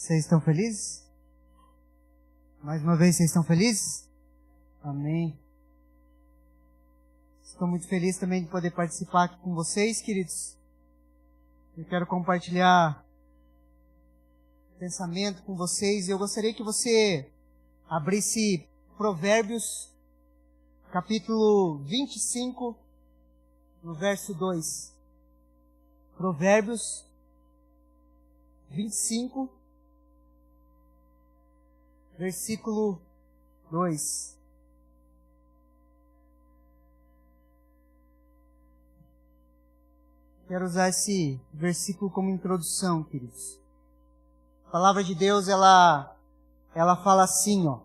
Vocês estão felizes? Mais uma vez, vocês estão felizes? Amém. Estou muito feliz também de poder participar aqui com vocês, queridos. Eu quero compartilhar pensamento com vocês. Eu gostaria que você abrisse Provérbios, capítulo 25, no verso 2. Provérbios 25, versículo 2. Quero usar esse versículo como introdução, queridos. A palavra de Deus, ela fala assim, ó.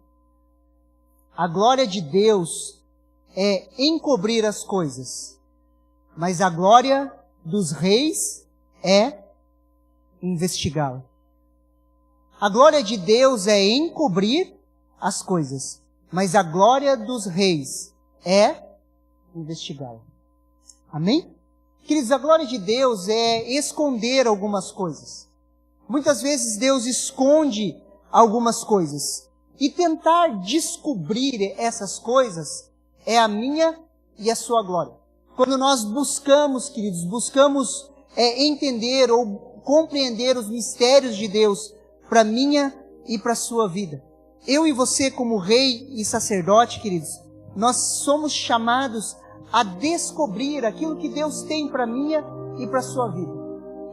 A glória de Deus é encobrir as coisas, mas a glória dos reis é investigá-la. A glória de Deus é encobrir as coisas, mas a glória dos reis é investigá-la. Amém? Queridos, a glória de Deus é esconder algumas coisas. Muitas vezes Deus esconde algumas coisas. E tentar descobrir essas coisas é a minha e a sua glória. Quando nós buscamos, queridos, entender ou compreender os mistérios de Deus para minha e para a sua vida. Eu e você, como rei e sacerdote, queridos, nós somos chamados a descobrir aquilo que Deus tem para minha e para a sua vida.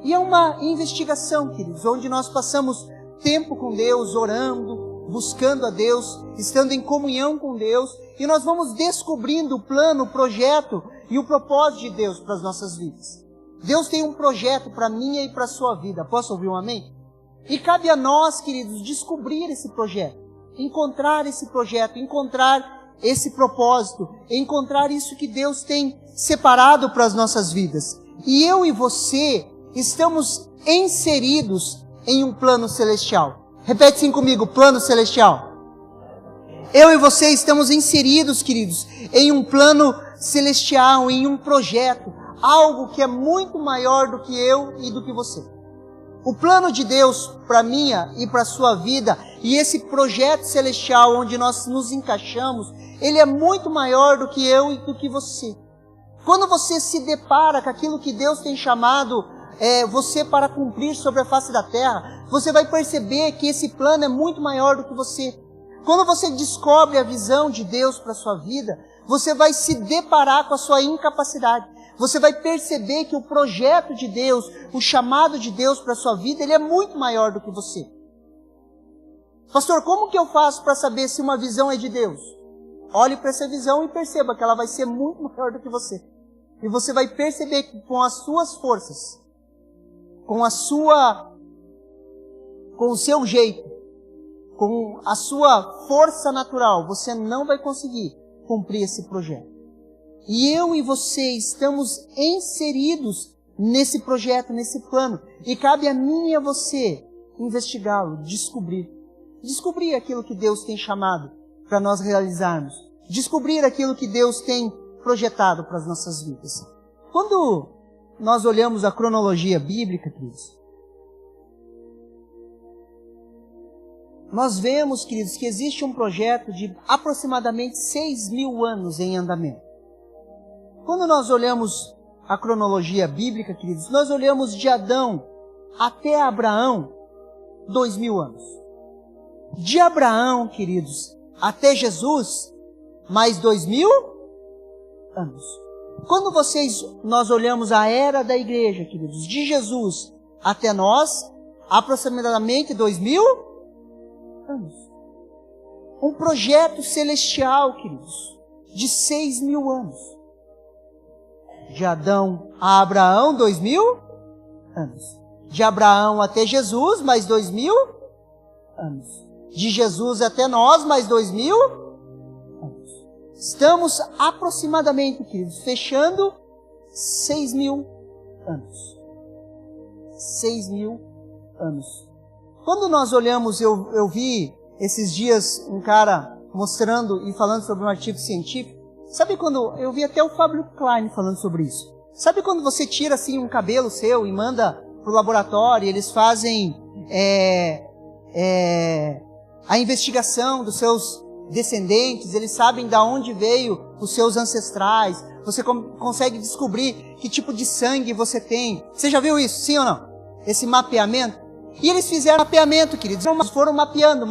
E é uma investigação, queridos, onde nós passamos tempo com Deus, orando, buscando a Deus, estando em comunhão com Deus, e nós vamos descobrindo o plano, o projeto e o propósito de Deus para as nossas vidas. Deus tem um projeto para minha e para a sua vida. Posso ouvir um amém? E cabe a nós, queridos, descobrir esse projeto, encontrar esse projeto, encontrar esse propósito, encontrar isso que Deus tem separado para as nossas vidas. E eu e você estamos inseridos em um plano celestial. Repete assim comigo, plano celestial. Eu e você estamos inseridos, queridos, em um plano celestial, em um projeto, algo que é muito maior do que eu e do que você. O plano de Deus para minha e para a sua vida, e esse projeto celestial onde nós nos encaixamos, ele é muito maior do que eu e do que você. Quando você se depara com aquilo que Deus tem chamado você para cumprir sobre a face da terra, você vai perceber que esse plano é muito maior do que você. Quando você descobre a visão de Deus para a sua vida, você vai se deparar com a sua incapacidade. Você vai perceber que o projeto de Deus, o chamado de Deus para a sua vida, ele é muito maior do que você. Pastor, como que eu faço para saber se uma visão é de Deus? Olhe para essa visão e perceba que ela vai ser muito maior do que você. E você vai perceber que com as suas forças, com o seu jeito, com a sua força natural, você não vai conseguir cumprir esse projeto. E eu e você estamos inseridos nesse projeto, nesse plano. E cabe a mim e a você investigá-lo, descobrir. Descobrir aquilo que Deus tem chamado para nós realizarmos. Descobrir aquilo que Deus tem projetado para as nossas vidas. Quando nós olhamos a cronologia bíblica, queridos, nós vemos, queridos, que existe um projeto de aproximadamente 6.000 anos em andamento. Quando nós olhamos a cronologia bíblica, queridos, nós olhamos de Adão até Abraão, 2.000 anos. De Abraão, queridos, até Jesus, mais 2.000 anos. Quando nós olhamos a era da igreja, queridos, de Jesus até nós, aproximadamente 2.000 anos. Um projeto celestial, queridos, de 6.000 anos. De Adão a Abraão, 2.000 anos. De Abraão até Jesus, mais 2.000 anos. De Jesus até nós, mais 2.000 anos. Estamos aproximadamente, queridos, fechando 6.000 anos. 6.000 anos. Quando nós olhamos, eu vi esses dias um cara mostrando e falando sobre um artigo científico. Sabe quando, eu vi até o Fábio Klein falando sobre isso. Sabe quando você tira assim um cabelo seu e manda pro laboratório e eles fazem a investigação dos seus descendentes, eles sabem de onde veio os seus ancestrais, você consegue descobrir que tipo de sangue você tem. Você já viu isso, sim ou não? Esse mapeamento. E eles fizeram mapeamento, queridos. Eles foram mapeando,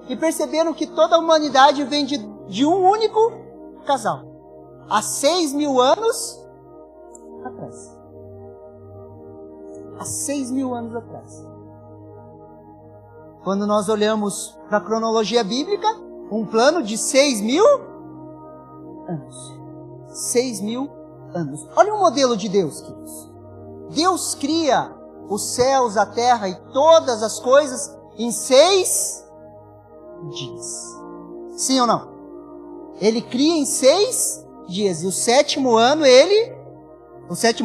e perceberam que toda a humanidade vem de um único casal. Há 6.000 anos atrás. Há 6.000 anos atrás. Quando nós olhamos para a cronologia bíblica, um plano de 6.000 anos. 6.000 anos. Olha o modelo de Deus, queridos. Deus cria os céus, a terra e todas as coisas em 6 dias. Sim ou não? Ele cria em 6 dias. E o sétimo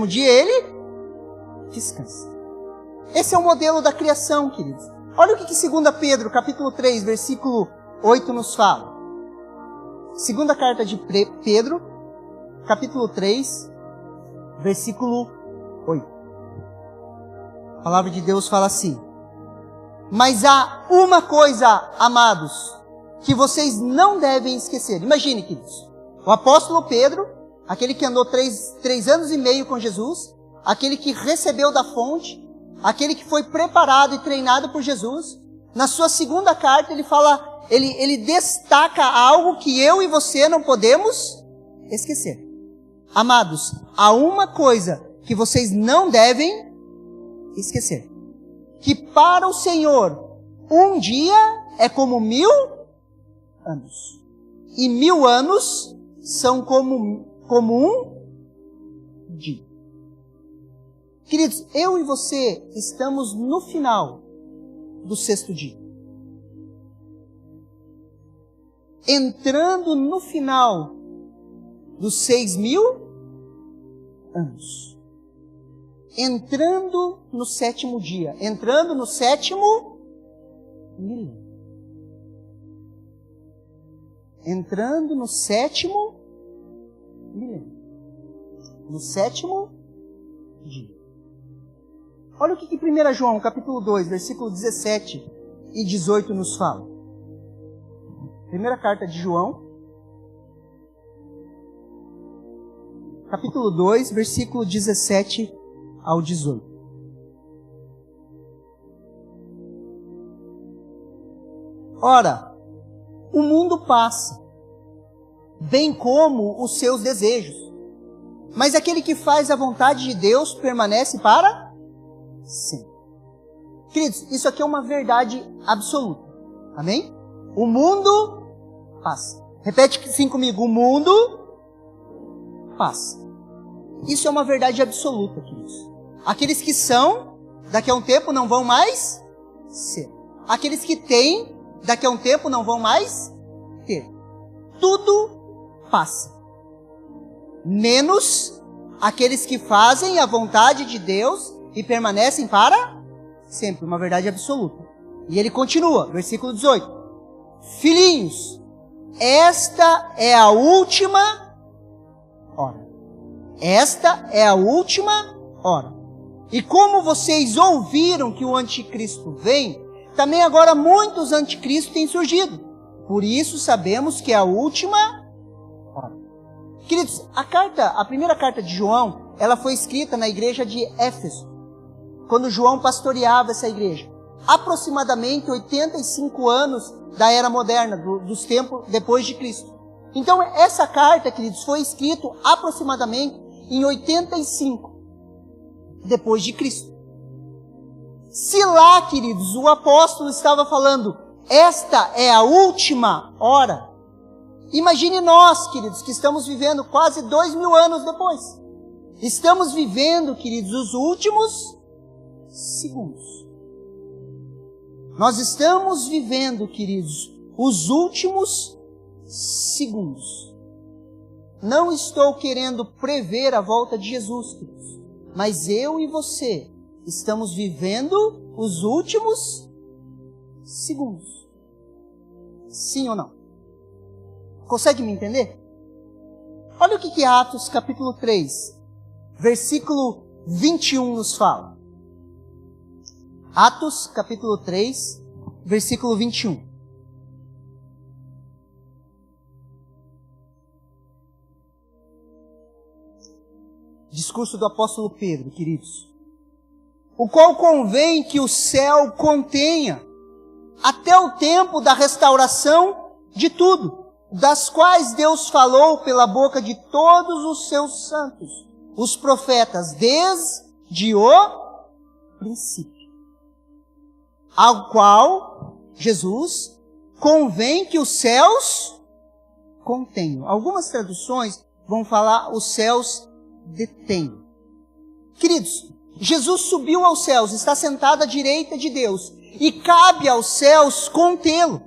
dia ele descansa. Esse é o modelo da criação, queridos. Olha o que 2 Pedro, capítulo 3, versículo 8 nos fala. Segunda carta de Pedro, capítulo 3, versículo 8. A palavra de Deus fala assim: mas há uma coisa, amados, que vocês não devem esquecer. Imagine, queridos, o apóstolo Pedro, aquele que andou 3 anos e meio com Jesus, aquele que recebeu da fonte, aquele que foi preparado e treinado por Jesus, na sua segunda carta ele fala, ele destaca algo que eu e você não podemos esquecer. Amados, há uma coisa que vocês não devem esquecer. Que para o Senhor, um dia é como 1.000 anos. E 1.000 anos são como um dia. Queridos, eu e você estamos no final do 6º dia. Entrando no final dos 6.000 anos. Entrando no 7º dia. Entrando no 7º milênio. Entrando no 7º milênio. No 7º dia. Olha o que 1 João, capítulo 2, versículo 17 e 18 nos fala. Primeira carta de João, capítulo 2, versículo 17 ao 18. Ora, o mundo passa, bem como os seus desejos, mas aquele que faz a vontade de Deus permanece para sempre. Queridos, isso aqui é uma verdade absoluta. Amém? O mundo passa. Repete assim comigo. O mundo passa. Isso é uma verdade absoluta, queridos. Aqueles que são, daqui a um tempo não vão mais ser. Aqueles que têm, daqui a um tempo não vão mais ter. Tudo passa. Menos aqueles que fazem a vontade de Deus e permanecem para sempre. Uma verdade absoluta. E ele continua, versículo 18. Filhinhos, esta é a última hora. Esta é a última hora. E como vocês ouviram que o anticristo vem, também agora muitos anticristos têm surgido. Por isso sabemos que é a última hora. Queridos, a primeira carta de João, ela foi escrita na igreja de Éfeso, quando João pastoreava essa igreja. Aproximadamente 85 anos da era moderna, dos tempos depois de Cristo. Então, essa carta, queridos, foi escrita aproximadamente em 85 depois de Cristo. Se lá, queridos, o apóstolo estava falando, esta é a última hora, imagine nós, queridos, que estamos vivendo quase 2.000 anos depois. Estamos vivendo, queridos, os últimos segundos. Nós estamos vivendo, queridos, os últimos segundos. Não estou querendo prever a volta de Jesus, queridos, mas eu e você estamos vivendo os últimos segundos. Sim ou não? Consegue me entender? Olha o que Atos capítulo 3, versículo 21 nos fala. Atos, capítulo 3, versículo 21. Discurso do apóstolo Pedro, queridos. O qual convém que o céu contenha, até o tempo da restauração de tudo, das quais Deus falou pela boca de todos os seus santos, os profetas, desde o princípio. Ao qual, Jesus, convém que os céus contenham. Algumas traduções vão falar os céus detenham. Queridos, Jesus subiu aos céus, está sentado à direita de Deus, e cabe aos céus contê-lo.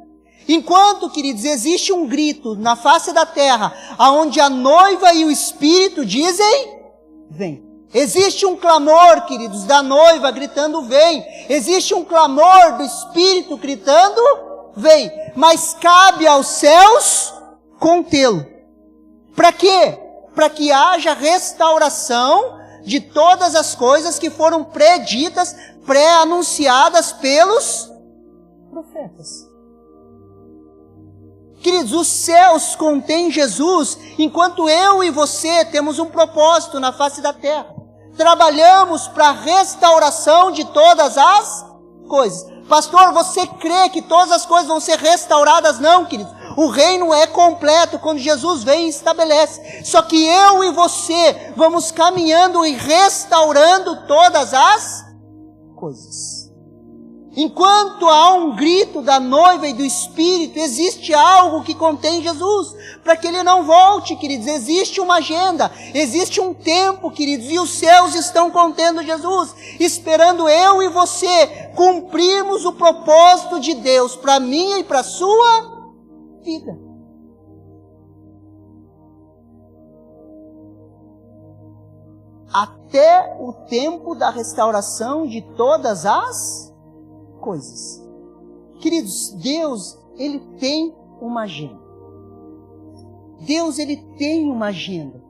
Enquanto, queridos, existe um grito na face da terra, aonde a noiva e o Espírito dizem, vem. Existe um clamor, queridos, da noiva gritando, vem. Existe um clamor do Espírito gritando, vem. Mas cabe aos céus contê-lo. Para quê? Para que haja restauração de todas as coisas que foram preditas, pré-anunciadas pelos profetas. Queridos, os céus contêm Jesus, enquanto eu e você temos um propósito na face da terra. Trabalhamos para a restauração de todas as coisas. Pastor, você crê que todas as coisas vão ser restauradas? Não, queridos. O reino é completo quando Jesus vem e estabelece. Só que eu e você vamos caminhando e restaurando todas as coisas. Enquanto há um grito da noiva e do Espírito, existe algo que contém Jesus, para que ele não volte, queridos. Existe uma agenda, existe um tempo, queridos, e os céus estão contendo Jesus, esperando eu e você cumprirmos o propósito de Deus para a minha e para a sua vida. Até o tempo da restauração de todas as coisas. Queridos, Deus, Ele tem uma agenda. Deus, Ele tem uma agenda.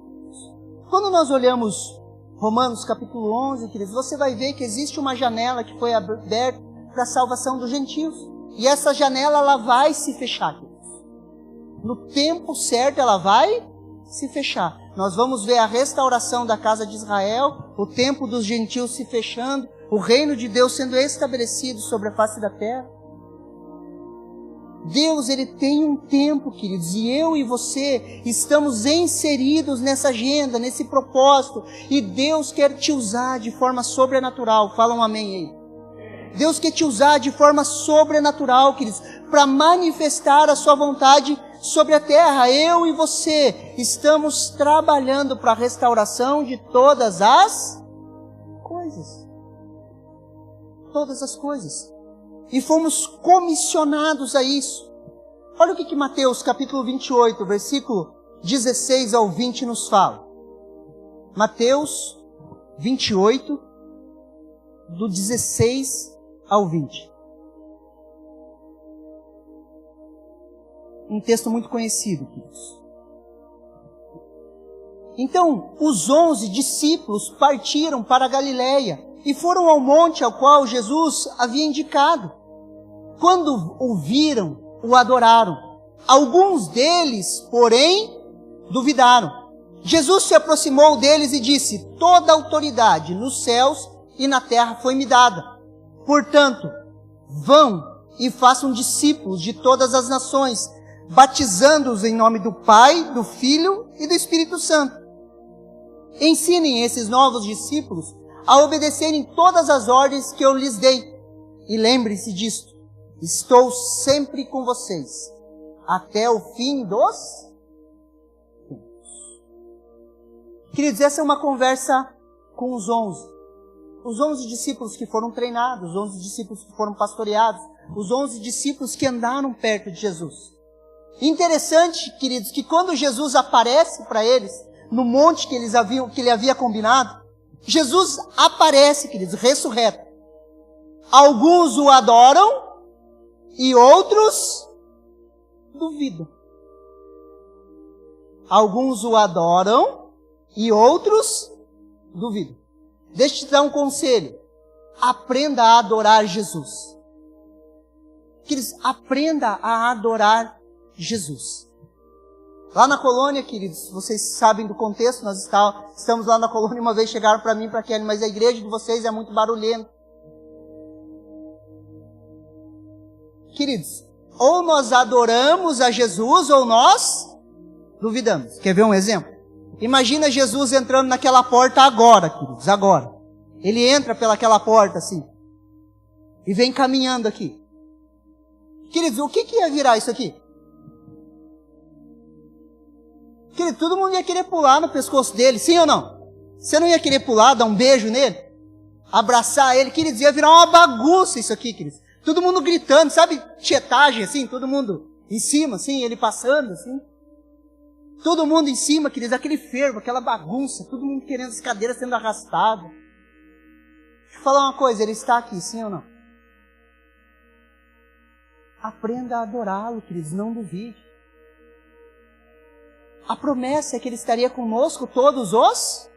Quando nós olhamos Romanos capítulo 11, queridos, você vai ver que existe uma janela que foi aberta para a salvação dos gentios. E essa janela, ela vai se fechar, queridos. No tempo certo, ela vai se fechar. Nós vamos ver a restauração da casa de Israel, o tempo dos gentios se fechando, o reino de Deus sendo estabelecido sobre a face da terra. Deus, Ele tem um tempo, queridos, e eu e você estamos inseridos nessa agenda, nesse propósito, e Deus quer te usar de forma sobrenatural. Fala um amém aí. Deus quer te usar de forma sobrenatural, queridos, para manifestar a sua vontade sobre a terra. Eu e você estamos trabalhando para a restauração de todas as coisas. Todas as coisas. E fomos comissionados a isso. Olha o que Mateus capítulo 28, versículo 16 ao 20 nos fala. Mateus 28, do 16 ao 20. Um texto muito conhecido, queridos. Então, os 11 discípulos partiram para a Galileia e foram ao monte ao qual Jesus havia indicado. Quando o viram, o adoraram. Alguns deles, porém, duvidaram. Jesus se aproximou deles e disse: toda autoridade nos céus e na terra foi-me dada. Portanto, vão e façam discípulos de todas as nações, batizando-os em nome do Pai, do Filho e do Espírito Santo. Ensinem esses novos discípulos a obedecerem todas as ordens que eu lhes dei. E lembrem-se disto: estou sempre com vocês, até o fim dos tempos. Queridos, essa é uma conversa com os 11. Os 11 discípulos que foram treinados, os 11 discípulos que foram pastoreados, os 11 discípulos que andaram perto de Jesus. Interessante, queridos, que quando Jesus aparece para eles, no monte que ele havia combinado, Jesus aparece, queridos, ressurreto. Alguns o adoram e outros duvidam. Alguns o adoram e outros duvidam. Deixa eu te dar um conselho. aprenda a adorar Jesus. Queridos, aprenda a adorar Jesus. Lá na colônia, queridos, vocês sabem do contexto, nós estamos lá na colônia, e uma vez chegaram para mim e para Kelly, mas a igreja de vocês é muito barulhenta. Queridos, ou nós adoramos a Jesus, ou nós duvidamos. Quer ver um exemplo? Imagina Jesus entrando naquela porta agora, queridos, agora. Ele entra pelaquela porta assim, e vem caminhando aqui. Queridos, o que ia virar isso aqui? Querido, todo mundo ia querer pular no pescoço dele, sim ou não? Você não ia querer pular, dar um beijo nele? Abraçar ele? Queridos, ia virar uma bagunça isso aqui, queridos. Todo mundo gritando, sabe? Tietagem, assim, todo mundo em cima, assim, ele passando, assim. Todo mundo em cima, queridos, aquele fervo, aquela bagunça, todo mundo querendo as cadeiras sendo arrastadas. Deixa eu falar uma coisa, ele está aqui, sim ou não? Aprenda a adorá-lo, queridos, não duvide. A promessa é que ele estaria conosco todos os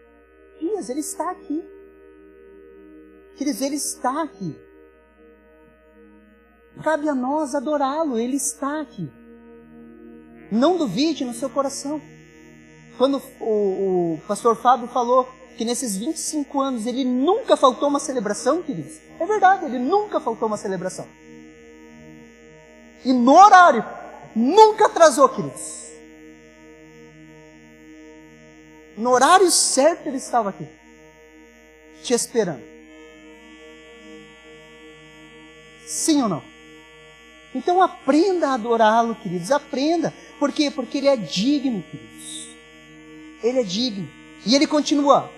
dias, ele está aqui. Queridos, ele está aqui. Cabe a nós adorá-lo, ele está aqui. Não duvide no seu coração. Quando o pastor Fábio falou que nesses 25 anos ele nunca faltou uma celebração, queridos, é verdade, ele nunca faltou uma celebração. E no horário, nunca atrasou, queridos. No horário certo ele estava aqui, te esperando. Sim ou não? Então aprenda a adorá-lo, queridos, aprenda. Por quê? Porque ele é digno, queridos. Ele é digno. E ele continua.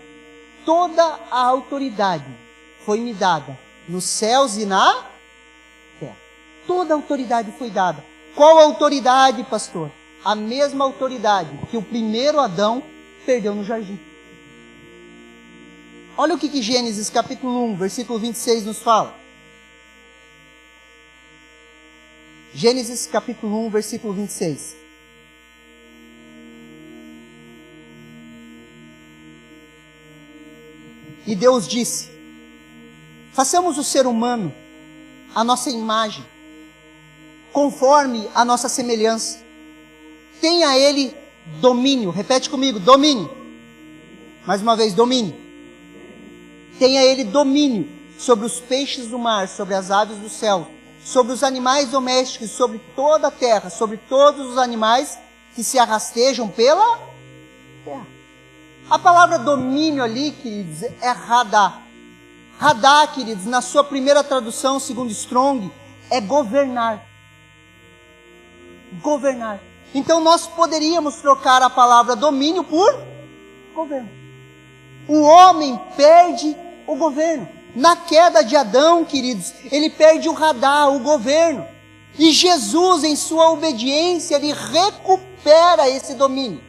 Toda a autoridade foi me dada nos céus e na terra. Toda a autoridade foi dada. Qual autoridade, pastor? A mesma autoridade que o primeiro Adão perdeu no jardim. Olha o que Gênesis capítulo 1, versículo 26 nos fala. Gênesis capítulo 1, versículo 26. E Deus disse: façamos o ser humano a nossa imagem, conforme a nossa semelhança. Tenha ele domínio. Repete comigo, domínio. Mais uma vez, domínio. Tenha ele domínio sobre os peixes do mar, sobre as aves do céu, sobre os animais domésticos, sobre toda a terra, sobre todos os animais que se arrastejam pela terra. A palavra domínio ali, queridos, é radá. Radá, queridos, na sua primeira tradução, segundo Strong, é governar. Governar. Então nós poderíamos trocar a palavra domínio por governo. O homem perde o governo. Na queda de Adão, queridos, ele perde o radar, o governo. E Jesus, em sua obediência, ele recupera esse domínio.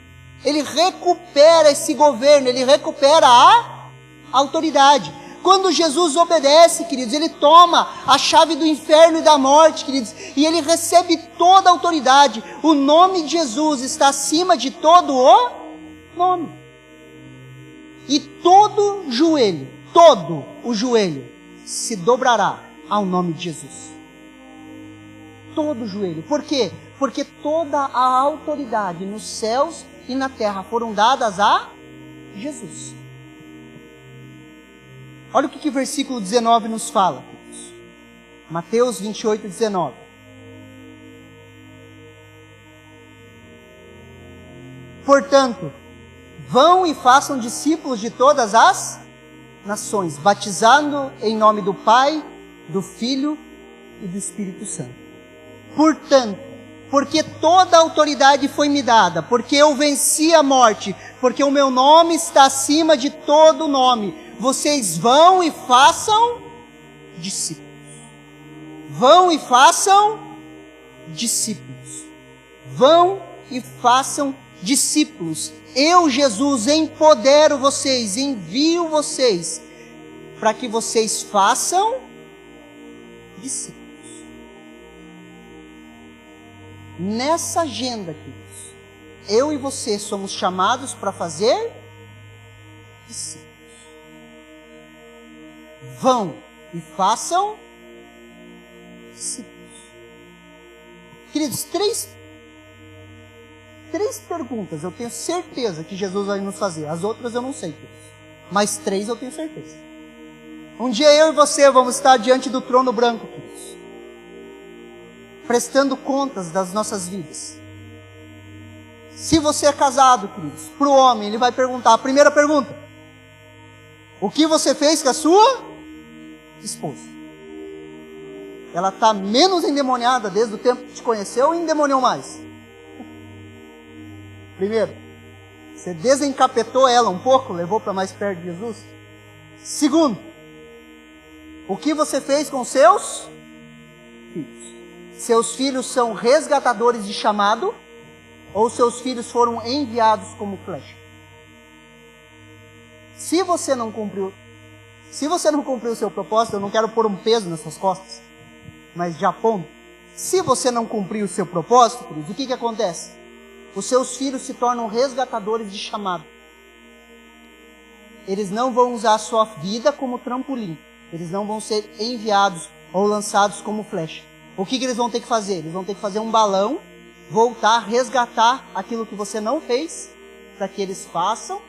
Ele recupera esse governo, ele recupera a autoridade. Quando Jesus obedece, queridos, ele toma a chave do inferno e da morte, queridos, e ele recebe toda a autoridade. O nome de Jesus está acima de todo o nome. E todo o joelho se dobrará ao nome de Jesus. Todo o joelho. Por quê? Porque toda a autoridade nos céus e na terra foram dadas a Jesus. Olha o que o versículo 19 nos fala. Mateus 28, 19. Portanto, vão e façam discípulos de todas as nações, batizando em nome do Pai, do Filho e do Espírito Santo. Portanto, porque toda a autoridade foi me dada, porque eu venci a morte, porque o meu nome está acima de todo nome, vocês vão e façam discípulos. Vão e façam discípulos. Vão e façam discípulos. Eu, Jesus, empodero vocês, envio vocês, para que vocês façam discípulos. Nessa agenda, queridos, eu e você somos chamados para fazer discípulos. Vão e façam discípulos. Queridos, três perguntas eu tenho certeza que Jesus vai nos fazer. As outras eu não sei, queridos. Mas 3 eu tenho certeza. Um dia eu e você vamos estar diante do trono branco, queridos, prestando contas das nossas vidas. Se você é casado, queridos, para o homem, ele vai perguntar, a primeira pergunta: o que você fez com a sua esposa? Ela está menos endemoniada desde o tempo que te conheceu ou endemoniou mais? Primeiro, você desencapetou ela um pouco, levou para mais perto de Jesus? Segundo, o que você fez com seus filhos? Seus filhos são resgatadores de chamado ou seus filhos foram enviados como flecha? Se você não cumpriu o seu propósito, eu não quero pôr um peso nas suas costas, mas já aponto. Se você não cumpriu o seu propósito, queridos, o que acontece? Os seus filhos se tornam resgatadores de chamado. Eles não vão usar a sua vida como trampolim. Eles não vão ser enviados ou lançados como flecha. O que eles vão ter que fazer? Eles vão ter que fazer um balão, voltar, resgatar aquilo que você não fez, para que eles façam,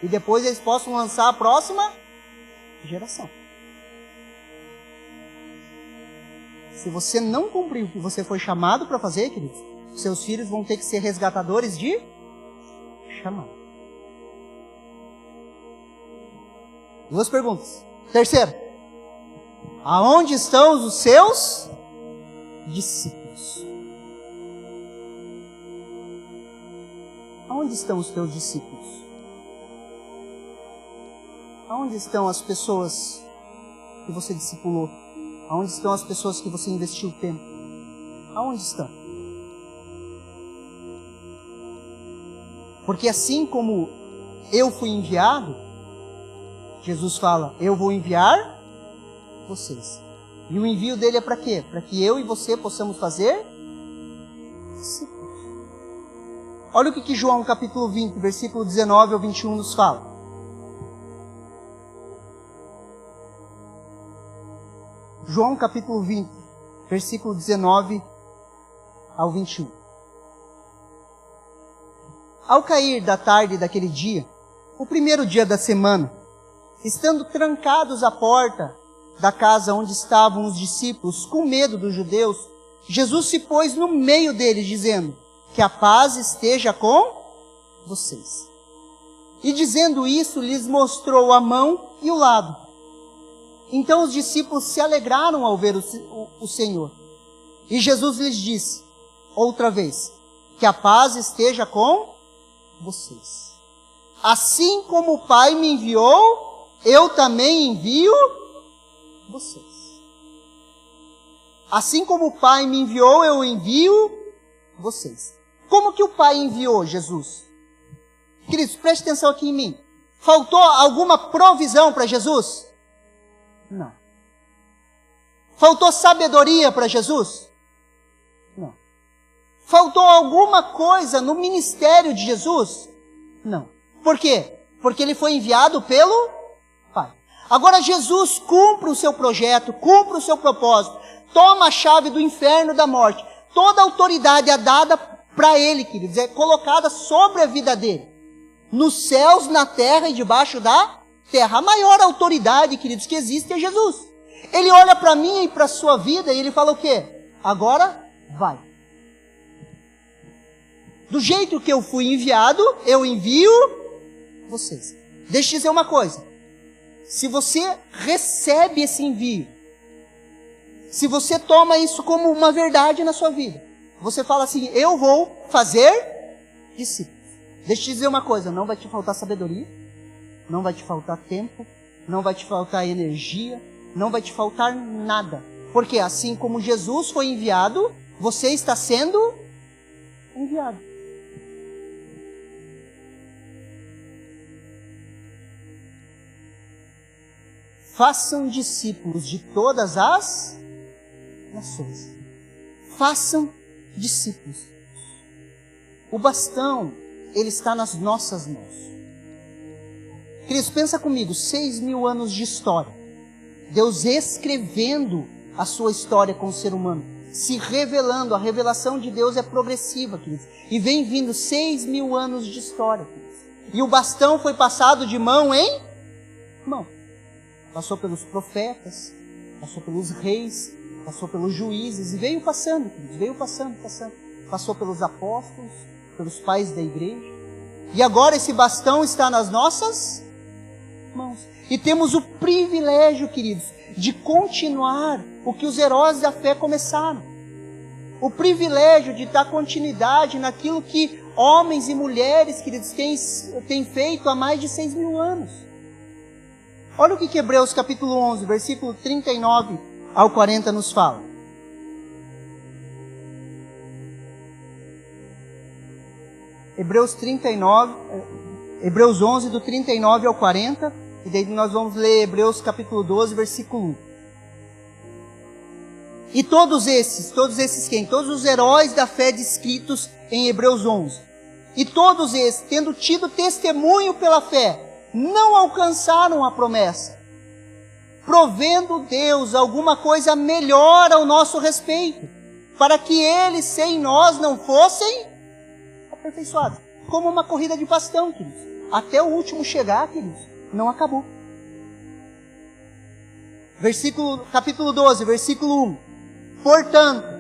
e depois eles possam lançar a próxima geração. Se você não cumpriu o que você foi chamado para fazer, queridos, seus filhos vão ter que ser resgatadores de chamado. 2 perguntas. Terceira: aonde estão os seus discípulos? Aonde estão os teus discípulos? Aonde estão as pessoas que você discipulou? Aonde estão as pessoas que você investiu tempo? Aonde estão? Porque assim como eu fui enviado, Jesus fala, eu vou enviar vocês. E o envio dele é para quê? Para que eu e você possamos fazer discípulos. Olha o que João capítulo 20, versículo 19 ao 21 nos fala. João capítulo 20, versículo 19 ao 21. Ao cair da tarde daquele dia, o primeiro dia da semana, estando trancados à porta da casa onde estavam os discípulos, com medo dos judeus, Jesus se pôs no meio deles, dizendo, que a paz esteja com vocês. E dizendo isso, lhes mostrou a mão e o lado. Então os discípulos se alegraram ao ver o Senhor. E Jesus lhes disse, outra vez, que a paz esteja com vocês. Assim como o Pai me enviou, eu também envio vocês. Assim como o Pai me enviou, eu envio vocês. Como que o Pai enviou Jesus? Queridos, preste atenção aqui em mim. Faltou alguma provisão para Jesus? Não. Faltou sabedoria para Jesus? Não. Faltou alguma coisa no ministério de Jesus? Não. Por quê? Porque ele foi enviado pelo Pai. Agora Jesus cumpre o seu projeto, cumpre o seu propósito, toma a chave do inferno e da morte. Toda a autoridade é dada para ele, queridos, é colocada sobre a vida dele. Nos céus, na terra e debaixo da terra. A maior autoridade, queridos, que existe é Jesus. Ele olha para mim e para a sua vida e ele fala o quê? Agora vai. Do jeito que eu fui enviado, eu envio vocês. Deixa eu dizer uma coisa. Se você recebe esse envio, se você toma isso como uma verdade na sua vida, você fala assim, eu vou fazer discípulos. Deixa eu te dizer uma coisa, não vai te faltar sabedoria, não vai te faltar tempo, não vai te faltar energia, não vai te faltar nada. Porque assim como Jesus foi enviado, você está sendo enviado. Façam discípulos de todas as nações. Façam discípulos. O bastão, ele está nas nossas mãos. Queridos, pensa comigo, 6.000 anos de história. Deus escrevendo a sua história com o ser humano, se revelando. A revelação de Deus é progressiva, queridos, e vem vindo 6.000 anos de história, queridos. E o bastão foi passado de mão em mão. Passou pelos profetas, passou pelos reis, passou pelos juízes, e veio passando, queridos, veio passando. Passou pelos apóstolos, pelos pais da igreja, e agora esse bastão está nas nossas mãos. E temos o privilégio, queridos, de continuar o que os heróis da fé começaram. O privilégio de dar continuidade naquilo que homens e mulheres, queridos, têm feito há mais de 6.000 anos. Olha o que Hebreus capítulo 11, versículo 39 ao 40 nos fala. Hebreus 11, do 39 ao 40, e daí nós vamos ler Hebreus capítulo 12, versículo 1. E todos esses quem? Todos os heróis da fé descritos em Hebreus 11. E todos esses, tendo tido testemunho pela fé, não alcançaram a promessa, provendo Deus alguma coisa melhor ao nosso respeito, para que eles sem nós não fossem aperfeiçoados. Como uma corrida de bastão, queridos. Até o último chegar, queridos, não acabou. Capítulo 12, versículo 1. Portanto,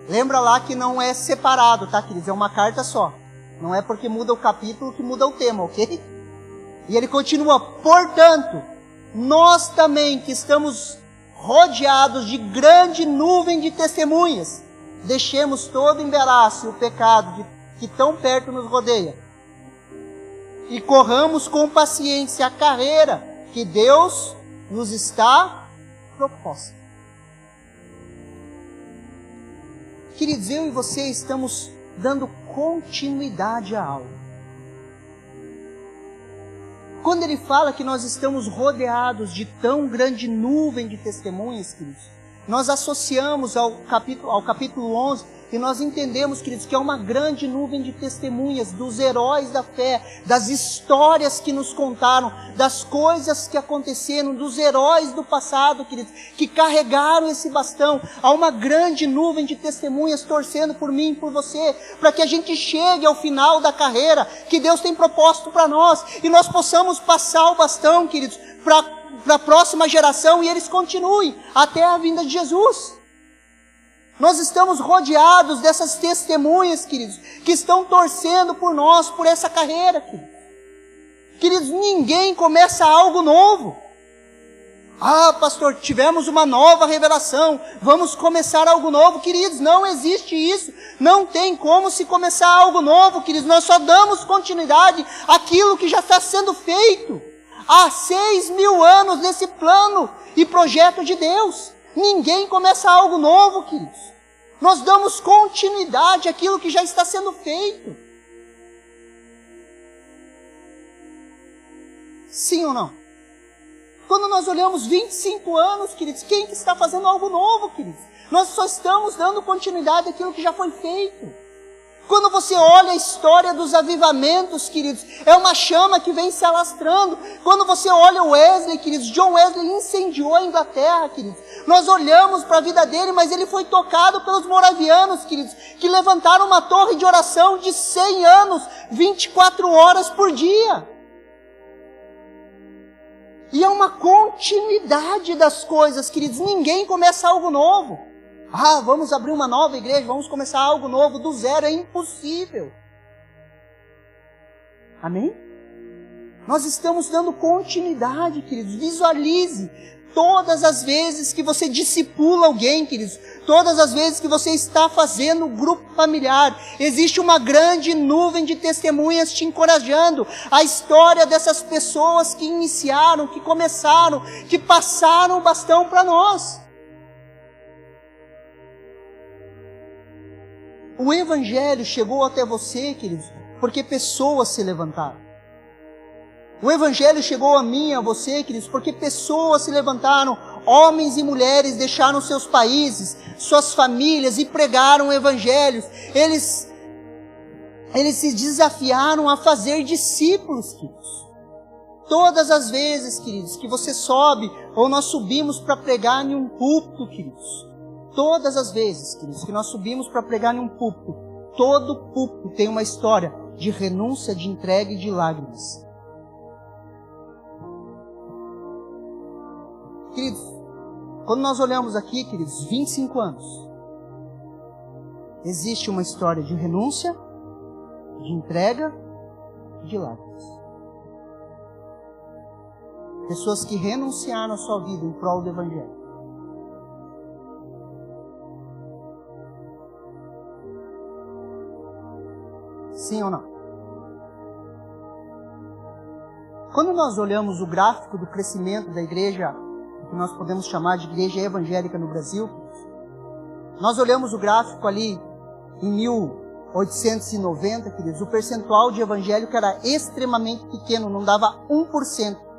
lembra lá que não é separado, tá, queridos? É uma carta só. Não é porque muda o capítulo que muda o tema, ok? E ele continua: portanto, nós também que estamos rodeados de grande nuvem de testemunhas, deixemos todo embaraço e o pecado que tão perto nos rodeia, e corramos com paciência a carreira que Deus nos está proposta. Queridos, eu e você estamos dando continuidade a algo. Quando ele fala que nós estamos rodeados de tão grande nuvem de testemunhas, queridos, nós associamos ao capítulo 11, e nós entendemos, queridos, que é uma grande nuvem de testemunhas dos heróis da fé, das histórias que nos contaram, das coisas que aconteceram, dos heróis do passado, queridos, que carregaram esse bastão. Há uma grande nuvem de testemunhas torcendo por mim e por você, para que a gente chegue ao final da carreira que Deus tem proposto para nós, e nós possamos passar o bastão, queridos, para a próxima geração, e eles continuem até a vinda de Jesus. Nós estamos rodeados dessas testemunhas, queridos, que estão torcendo por nós, por essa carreira, queridos. Queridos, ninguém começa algo novo. Ah, pastor, tivemos uma nova revelação, vamos começar algo novo. Queridos, não existe isso. Não tem como se começar algo novo, queridos. Nós só damos continuidade àquilo que já está sendo feito há 6.000 anos nesse plano e projeto de Deus. Ninguém começa algo novo, queridos. Nós damos continuidade àquilo que já está sendo feito. Sim ou não? Quando nós olhamos 25 anos, queridos, quem que está fazendo algo novo, queridos? Nós só estamos dando continuidade àquilo que já foi feito. Quando você olha a história dos avivamentos, queridos, é uma chama que vem se alastrando. Quando você olha o Wesley, queridos, John Wesley incendiou a Inglaterra, queridos. Nós olhamos para a vida dele, mas ele foi tocado pelos moravianos, queridos, que levantaram uma torre de oração de 100 anos, 24 horas por dia. E é uma continuidade das coisas, queridos. Ninguém começa algo novo. Ah, vamos abrir uma nova igreja, vamos começar algo novo do zero, é impossível. Amém? Nós estamos dando continuidade, queridos. Visualize todas as vezes que você discipula alguém, queridos. Todas as vezes que você está fazendo grupo familiar, existe uma grande nuvem de testemunhas te encorajando. A história dessas pessoas que iniciaram, que começaram, que passaram o bastão para nós. O Evangelho chegou até você, queridos, porque pessoas se levantaram. O Evangelho chegou a mim, a você, queridos, porque pessoas se levantaram, homens e mulheres deixaram seus países, suas famílias e pregaram o Evangelho. Eles se desafiaram a fazer discípulos, queridos. Todas as vezes, queridos, que você sobe, ou nós subimos para pregar em um púlpito, queridos. Todas as vezes, queridos, que nós subimos para pregar em um púlpito, todo púlpito tem uma história de renúncia, de entrega e de lágrimas. Queridos, quando nós olhamos aqui, queridos, 25 anos, existe uma história de renúncia, de entrega e de lágrimas. Pessoas que renunciaram à sua vida em prol do Evangelho. Sim ou não? Quando nós olhamos o gráfico do crescimento da igreja, que nós podemos chamar de igreja evangélica no Brasil, nós olhamos o gráfico ali em 1890, queridos, o percentual de evangélico era extremamente pequeno, não dava 1%.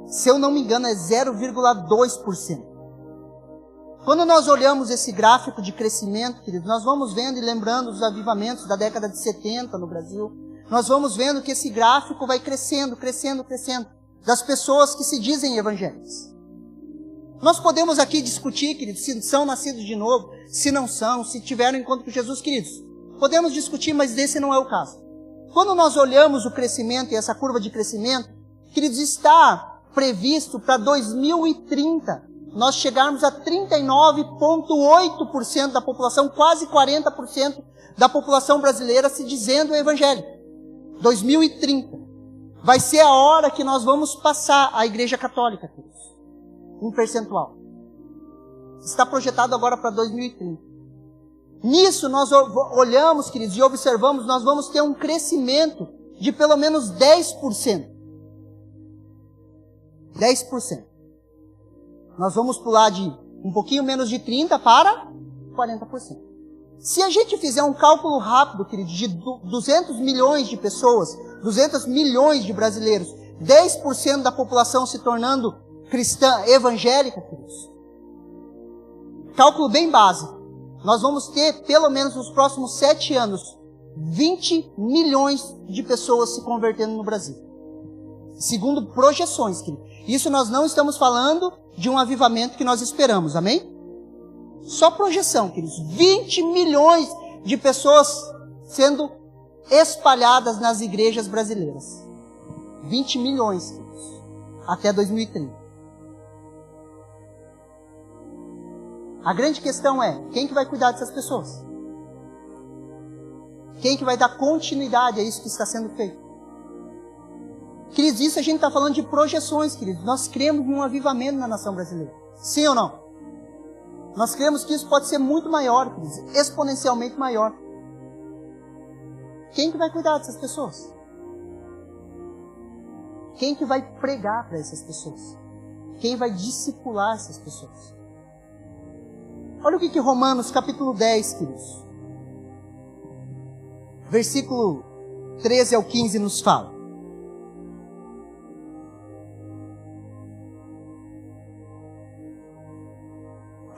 Se eu não me engano, é 0,2%. Quando nós olhamos esse gráfico de crescimento, queridos, nós vamos vendo e lembrando os avivamentos da década de 70 no Brasil, nós vamos vendo que esse gráfico vai crescendo, crescendo, crescendo, das pessoas que se dizem evangélicas. Nós podemos aqui discutir, queridos, se são nascidos de novo, se não são, se tiveram encontro com Jesus, queridos. Podemos discutir, mas esse não é o caso. Quando nós olhamos o crescimento e essa curva de crescimento, queridos, está previsto para 2030, nós chegarmos a 39,8% da população, quase 40% da população brasileira se dizendo evangélica. 2030. Vai ser a hora que nós vamos passar a Igreja Católica, queridos. Um percentual. Está projetado agora para 2030. Nisso nós olhamos, queridos, e observamos, nós vamos ter um crescimento de pelo menos 10%. 10%. Nós vamos pular de um pouquinho menos de 30% para 40%. Se a gente fizer um cálculo rápido, querido, de 200 milhões de pessoas, 200 milhões de brasileiros, 10% da população se tornando cristã evangélica, queridos, cálculo bem básico, nós vamos ter, pelo menos nos próximos 7 anos, 20 milhões de pessoas se convertendo no Brasil. Segundo projeções, querido. Isso nós não estamos falando de um avivamento que nós esperamos, amém? Só projeção, queridos. 20 milhões de pessoas sendo espalhadas nas igrejas brasileiras. 20 milhões, queridos. Até 2030. A grande questão é, quem que vai cuidar dessas pessoas? Quem que vai dar continuidade a isso que está sendo feito? Queridos, isso a gente está falando de projeções, queridos. Nós cremos em um avivamento na nação brasileira. Sim ou não? Nós cremos que isso pode ser muito maior, queridos, exponencialmente maior. Quem que vai cuidar dessas pessoas? Quem que vai pregar para essas pessoas? Quem vai discipular essas pessoas? Olha o que Romanos capítulo 10, queridos, versículo 13 ao 15 nos fala.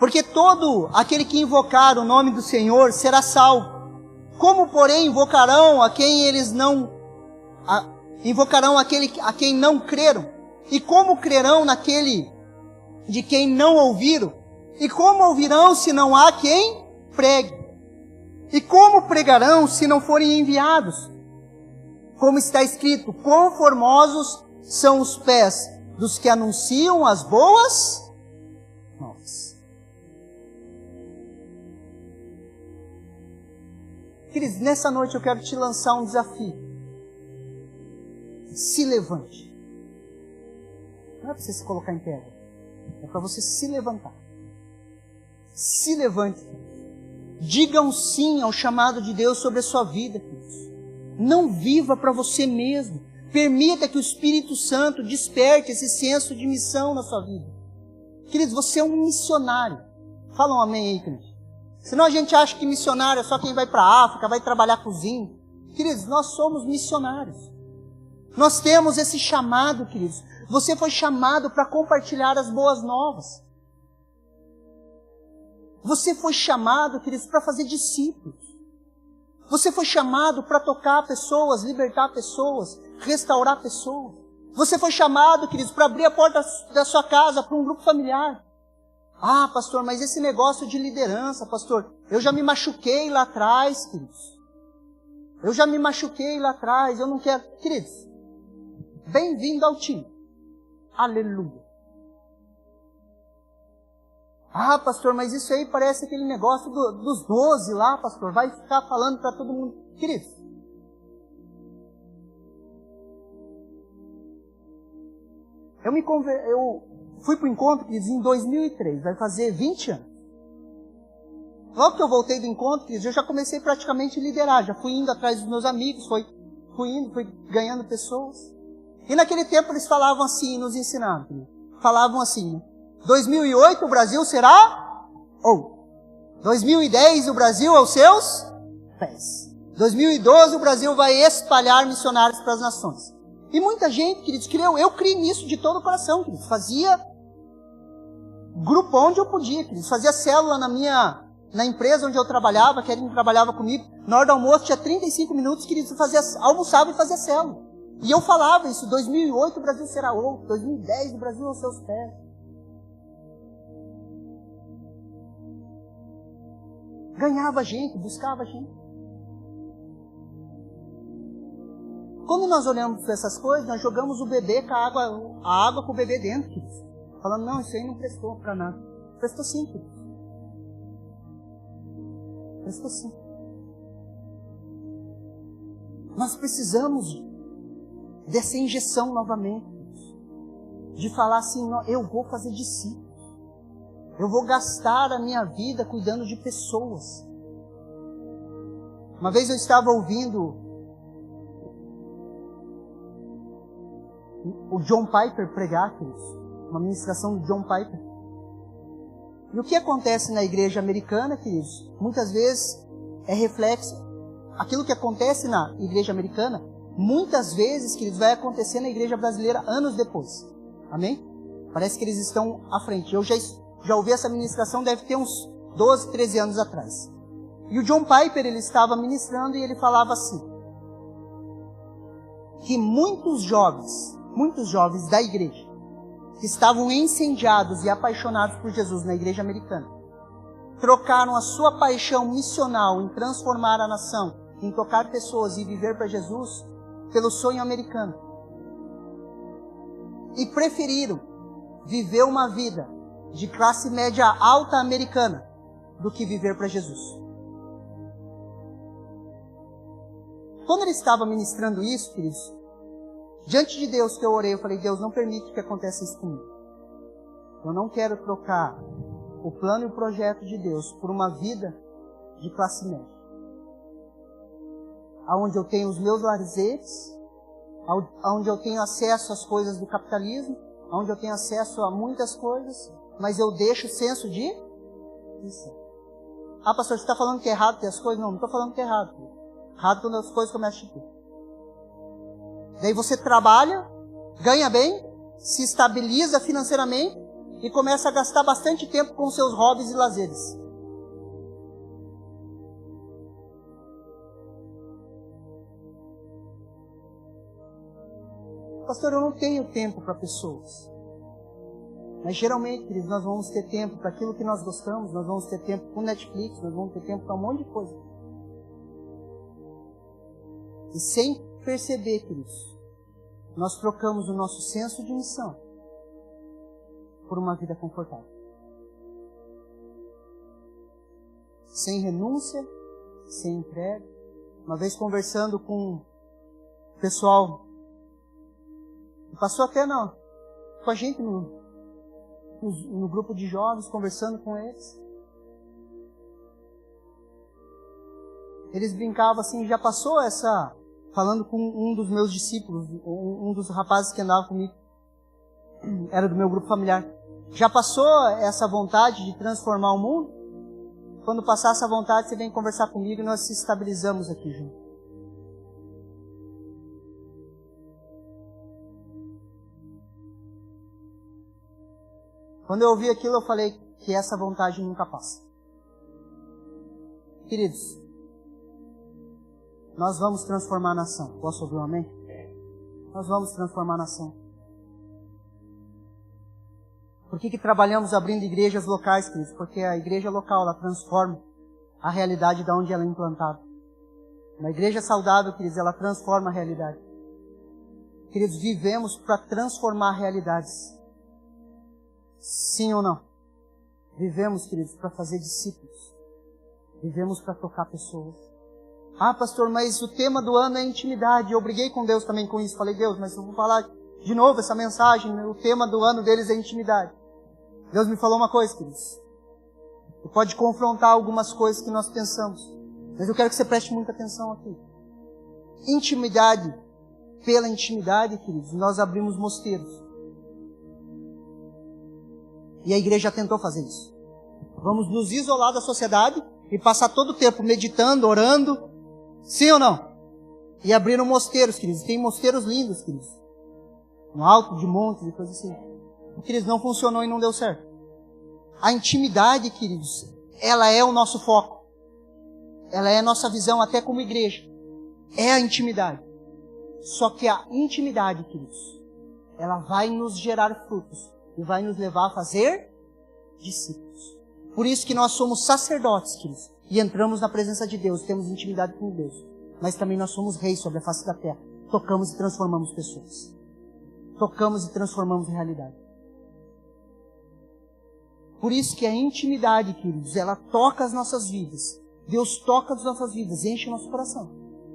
Porque todo aquele que invocar o nome do Senhor será salvo. Como, porém, invocarão a quem eles não... invocarão aquele a quem não creram? E como crerão naquele de quem não ouviram? E como ouvirão se não há quem pregue? E como pregarão se não forem enviados? Como está escrito, quão formosos são os pés dos que anunciam as boas novas. Queridos, nessa noite eu quero te lançar um desafio. Se levante. Não é para você se colocar em pé, é para você se levantar. Se levante. Diga um sim ao chamado de Deus sobre a sua vida, queridos. Não viva para você mesmo. Permita que o Espírito Santo desperte esse senso de missão na sua vida. Queridos, você é um missionário. Fala um amém aí, queridos. Senão a gente acha que missionário é só quem vai para a África, vai trabalhar cozinha. Queridos, nós somos missionários. Nós temos esse chamado, queridos. Você foi chamado para compartilhar as boas novas. Você foi chamado, queridos, para fazer discípulos. Você foi chamado para tocar pessoas, libertar pessoas, restaurar pessoas. Você foi chamado, queridos, para abrir a porta da sua casa para um grupo familiar. Ah, pastor, mas esse negócio de liderança, pastor, eu já me machuquei lá atrás, queridos. Eu já me machuquei lá atrás, eu não quero. Queridos, bem-vindo ao time. Aleluia. Ah, pastor, mas isso aí parece aquele negócio dos 12 lá, pastor. Vai ficar falando para todo mundo. Queridos, eu fui para o encontro, queridos, em 2003. Vai fazer 20 anos. Logo que eu voltei do encontro, queridos, eu já comecei praticamente a liderar. Já fui indo atrás dos meus amigos, fui ganhando pessoas. E naquele tempo eles falavam assim, nos ensinavam. Queridos. Falavam assim, né? 2008 o Brasil será? Ou 2010 o Brasil aos seus pés. 2012 o Brasil vai espalhar missionários para as nações. E muita gente, queridos, creu. Eu criei nisso de todo o coração, queridos. Fazia grupo onde eu podia, queridos. Fazia célula na empresa onde eu trabalhava, que ele trabalhava comigo. Na hora do almoço tinha 35 minutos, queridos, almoçava e fazia célula. E eu falava isso, 2008 o Brasil será outro, 2010 o Brasil aos seus pés. Ganhava gente, buscava gente. Quando nós olhamos para essas coisas, nós jogamos o bebê com a água com o bebê dentro, queridos. Falando, não, isso aí não prestou para nada. Prestou sim, queridos. Prestou sim. Nós precisamos dessa injeção novamente. De falar assim, eu vou fazer discípulos. Eu vou gastar a minha vida cuidando de pessoas. Uma vez eu estava ouvindo o John Piper pregar, queridos. Uma ministração do John Piper. E o que acontece na igreja americana, queridos, muitas vezes é reflexo. Aquilo que acontece na igreja americana, muitas vezes, queridos, vai acontecer na igreja brasileira anos depois. Amém? Parece que eles estão à frente. Eu já ouvi essa ministração, deve ter uns 12, 13 anos atrás. E o John Piper, ele estava ministrando e ele falava assim, que muitos jovens da igreja, que estavam incendiados e apaixonados por Jesus na igreja americana, trocaram a sua paixão missional em transformar a nação, em tocar pessoas e viver para Jesus, pelo sonho americano. E preferiram viver uma vida de classe média alta americana do que viver para Jesus. Quando ele estava ministrando isso, queridos, diante de Deus que eu orei, eu falei, Deus, não permite que aconteça isso comigo. Eu não quero trocar o plano e o projeto de Deus por uma vida de classe média. Onde eu tenho os meus lazeres, onde eu tenho acesso às coisas do capitalismo, onde eu tenho acesso a muitas coisas, mas eu deixo o senso de missão. Ah, pastor, você está falando que é errado ter as coisas? Não estou falando que é errado. Errado quando as coisas começam a ter. Daí você trabalha, ganha bem, se estabiliza financeiramente e começa a gastar bastante tempo com seus hobbies e lazeres. Pastor, eu não tenho tempo para pessoas. Mas geralmente, queridos, nós vamos ter tempo para aquilo que nós gostamos, nós vamos ter tempo com Netflix, nós vamos ter tempo para um monte de coisa. E sem perceber, queridos, nós trocamos o nosso senso de missão por uma vida confortável. Sem renúncia, sem entrega. Uma vez conversando com o pessoal, passou até com a gente no grupo de jovens, conversando com eles. Eles brincavam assim, já passou falando com um dos meus discípulos, um dos rapazes que andava comigo, era do meu grupo familiar. Já passou essa vontade de transformar o mundo? Quando passar essa vontade, você vem conversar comigo e nós se estabilizamos aqui junto. Quando eu ouvi aquilo, eu falei que essa vontade nunca passa. Queridos, nós vamos transformar a nação. Posso ouvir um amém? nós vamos transformar a nação. Por que trabalhamos abrindo igrejas locais, queridos? Porque a igreja local, ela transforma a realidade de onde ela é implantada. Uma igreja saudável, queridos, ela transforma a realidade. Queridos, vivemos para transformar realidades. Sim ou não? Vivemos, queridos, para fazer discípulos. Vivemos para tocar pessoas. Ah, pastor, mas o tema do ano é intimidade. Eu briguei com Deus também com isso. Falei, Deus, mas eu vou falar de novo essa mensagem. O tema do ano deles é intimidade. Deus me falou uma coisa, queridos. Você pode confrontar algumas coisas que nós pensamos. Mas eu quero que você preste muita atenção aqui. Intimidade. Pela intimidade, queridos, nós abrimos mosteiros. E a igreja tentou fazer isso. Vamos nos isolar da sociedade e passar todo o tempo meditando, orando. Sim ou não? E abriram mosteiros, queridos. Tem mosteiros lindos, queridos. No alto de montes e coisas assim. Queridos, não funcionou e não deu certo. A intimidade, queridos, ela é o nosso foco. Ela é a nossa visão até como igreja. É a intimidade. Só que a intimidade, queridos, ela vai nos gerar frutos e vai nos levar a fazer discípulos. Por isso que nós somos sacerdotes, queridos, e entramos na presença de Deus, temos intimidade com Deus. Mas também nós somos reis sobre a face da terra. Tocamos e transformamos pessoas. Tocamos e transformamos realidade. Por isso que a intimidade, queridos, ela toca as nossas vidas. Deus toca as nossas vidas, enche o nosso coração.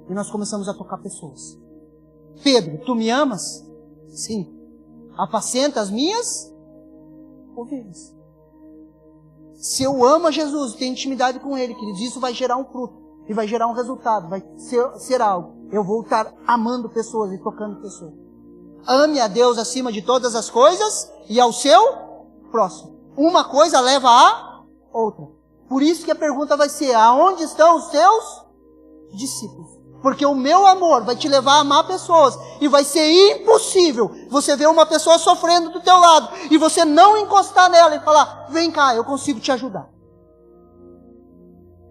E nós começamos a tocar pessoas. Pedro, tu me amas? Sim. Apacenta as minhas ovelhas. Se eu amo a Jesus, tenho intimidade com Ele, queridos, isso vai gerar um fruto. E vai gerar um resultado, vai ser algo. Eu vou estar amando pessoas e tocando pessoas. Ame a Deus acima de todas as coisas e ao seu próximo. Uma coisa leva a outra. Por isso que a pergunta vai ser, aonde estão os teus discípulos? Porque o meu amor vai te levar a amar pessoas. E vai ser impossível você ver uma pessoa sofrendo do teu lado e você não encostar nela e falar, vem cá, eu consigo te ajudar.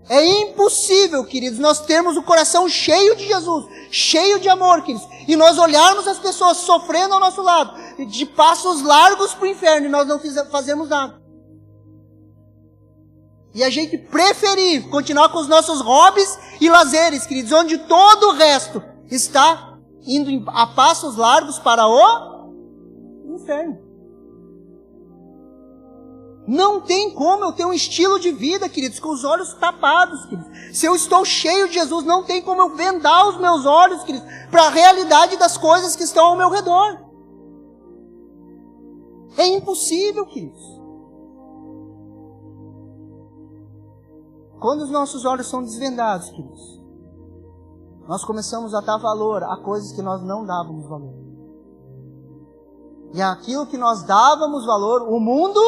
É impossível, queridos, nós termos o coração cheio de Jesus, cheio de amor, queridos, e nós olharmos as pessoas sofrendo ao nosso lado, de passos largos para o inferno, e nós não fazemos nada. E a gente preferir continuar com os nossos hobbies e lazeres, queridos, onde todo o resto está indo a passos largos para o inferno. Não tem como eu ter um estilo de vida, queridos, com os olhos tapados, queridos. Se eu estou cheio de Jesus, não tem como eu vendar os meus olhos, queridos, para a realidade das coisas que estão ao meu redor. É impossível, queridos. Quando os nossos olhos são desvendados, queridos, nós começamos a dar valor a coisas que nós não dávamos valor. E aquilo que nós dávamos valor, o mundo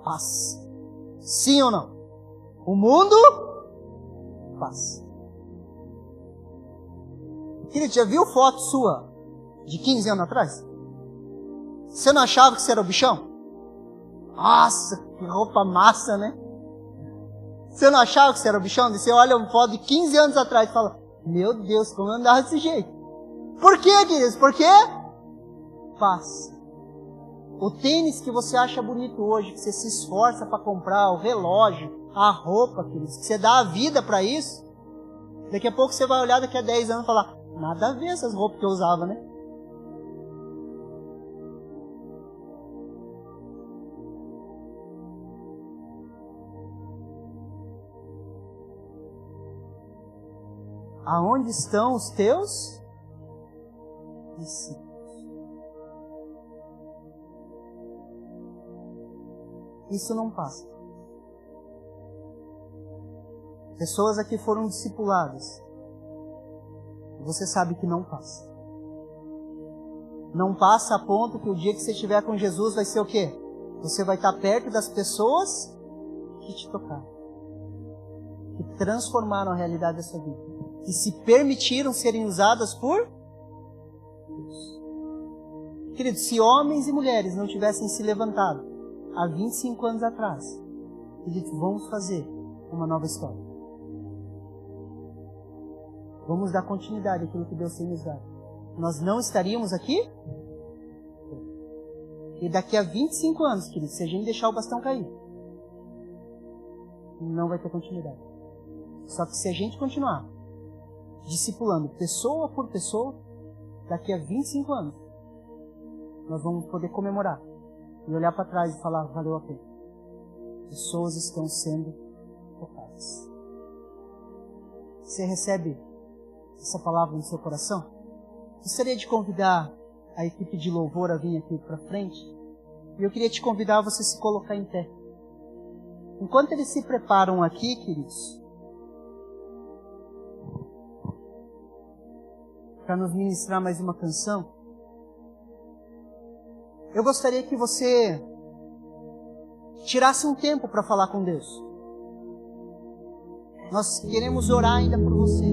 passa. Sim ou não? O mundo passa. Querido, já viu foto sua de 15 anos atrás? Você não achava que você era o bichão? Nossa, que roupa massa, né? Você não achava que você era o bichão? Você olha uma foto de 15 anos atrás e fala, meu Deus, como eu andava desse jeito? Por quê, queridos? Por quê? Passa. O tênis que você acha bonito hoje, que você se esforça para comprar, o relógio, a roupa, queridos, que você dá a vida para isso, daqui a pouco você vai olhar daqui a 10 anos e falar, nada a ver essas roupas que eu usava, né? Aonde estão os teus discípulos? Isso não passa. Pessoas aqui foram discipuladas. Você sabe que não passa. Não passa a ponto que o dia que você estiver com Jesus vai ser o quê? Você vai estar perto das pessoas que te tocaram. Que transformaram a realidade da sua vida. Que se permitiram serem usadas por Deus. Queridos, se homens e mulheres não tivessem se levantado há 25 anos atrás e dito, vamos fazer uma nova história. Vamos dar continuidade àquilo que Deus tem nos dado. nós não estaríamos aqui? E daqui a 25 anos, querido, se a gente deixar o bastão cair, não vai ter continuidade. Só que se a gente continuar discipulando pessoa por pessoa, daqui a 25 anos, nós vamos poder comemorar e olhar para trás e falar, valeu a pena. Pessoas estão sendo tocadas. Você recebe essa palavra no seu coração? Gostaria de convidar a equipe de louvor a vir aqui para frente. E eu queria te convidar a você se colocar em pé. Enquanto eles se preparam aqui, queridos, para nos ministrar mais uma canção, eu gostaria que você tirasse um tempo para falar com Deus. Nós queremos orar ainda por você.